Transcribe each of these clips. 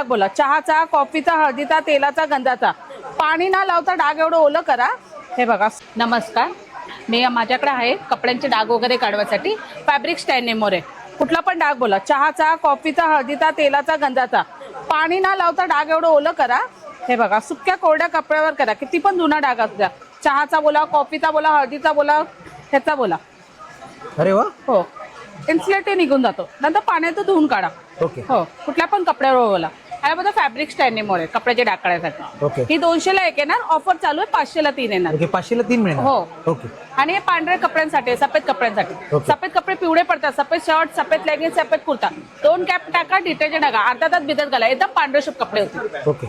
डाग बोला, चहाचा, कॉफीचा, हळदीचा, तेलाचा, गंधाचा, पाणी न लावता डाग एवढं ओलं करा. हे बघा. नमस्कार, मी माझ्याकडे आहे कपड्यांचे डाग वगैरे काढण्यासाठी फॅब्रिक स्टॅन्डेमोर आहे. कुठला पण डाग बोला, चहाचा, कॉफीचा, हळदीचा, तेलाचा, गंधाचा, पाणी न लावता डाग एवढं ओलं करा. हे बघा, सुक्या कोरड्या कपड्यावर करा, किती पण जुना डाग असू द्या. चहाचा बोला, कॉफीचा बोला, हळदीचा बोला, ह्याचा बोला. अरे वा. हो, इन्सुलेट निघून जातो. नंतर पाण्यात धुवून काढा. ओके. हो, कुठल्या पण कपड्यावर बोला. ह्यामध्ये फॅब्रिक स्टॅन्डेमोर आहे कपड्याचे डाग काढण्यासाठी. ओके. ही 200 ला 1 येणार, ऑफर चालू आहे 500 ला 3 येणार. ओके, 500 ला 3 मिळणार. हो. ओके. आणि हे पांढऱ्या कपड्यांसाठी, सफेद कपड्यांसाठी. ओके. सफेद कपडे पिवळे पडतात, सफेद शर्ट, सफेद लेगिंग, सफेद कुर्ता, 2 कॅप टाका, डिटर्जंट टाका, अर्धा तास भिजत घाला, एकदम पांढरे शुभ कपडे होते. ओके.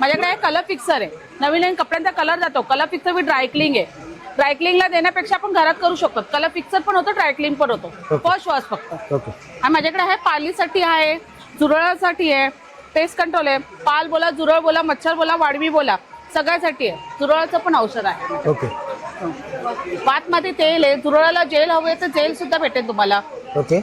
माझ्याकडे कलर फिक्सर आहे. नवीन कपड्यांचा कलर जातो. कलर फिक्सर विथ ड्रायक्लिंग आहे. ड्रायक्लिंगला देण्यापेक्षा आपण घरात करू शकतो. कलर फिक्सर पण होतो, ड्रायक्लिंग पण होतो. फर्स्ट वॉश फक्त. ओके. आणि माझ्याकडे आहे पालीसाठी आहे, जुरळासाठी आहे, पेस्ट कंट्रोल आहे. पाल बोला, जुरळ बोला, मच्छर बोला, वाढवी बोला, सगळ्यासाठी आहे. जुरळाचं पण औषध आहे. ओके. वातमध्ये तेल आहे. जुरळाला जेल हवे तर जेल सुद्धा भेटेल तुम्हाला. ओके.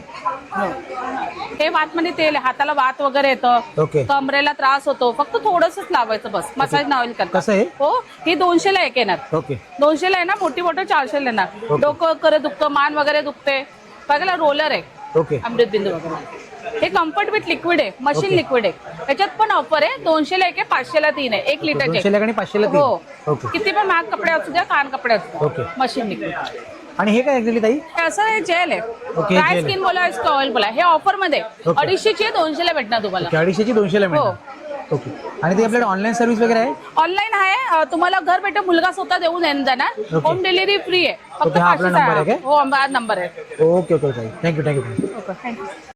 हे वातमध्ये तेल आहे. हाताला वात वगैरे येतं, ओके. कमरेला त्रास होतो, फक्त थोडंसंच लावायचं बस. मसाज ऑइल करता. कसं आहे? हो, ही 200 ला 1 येणार. ओके. 200 ला आहे ना, मोठी बॉटल 400 ला येणार. डोकं वगैरे दुखतं, मान वगैरे दुखते, बघायला रोलर आहे. ओके. अमृत बिंदू वगैरे. हे कम्फर्ट विथ लिक्विड आहे, मशीन लिक्विड आहे. त्याच्यात पण ऑफर आहे. 200 ला 1 आहे, 500 ला 3 आहे. 1 लिटरचे. 200 ला आणि 500 ला 3. हो. ओके. किती पण महाग कपडे असू द्या, कान कपडे असू ओके. द्या, मशीन लिक्विड. आणि हे काय ऍक्च्युअली ताई? असं हे जेल आहे. ओके, ड्राय जेल स्किन बोला, ऑइल बोला. हे ऑफर मध्ये 250 ची 200 ला भेटणार तुम्हाला. 250 ची 200 ला मिळणार. ओके. आणि ते आपल्याकडे ऑनलाईन सर्व्हिस वगैरे आहे? ऑनलाईन आहे. तुम्हाला घर भेटे मुलगा स्वतः देऊन जाणार. होम डिलिव्हरी फ्री आहे. फक्त हा आपला नंबर आहे काय? हो, नंबर आहे. ओके ओके ताई, थँक्यू. Okay, thank you.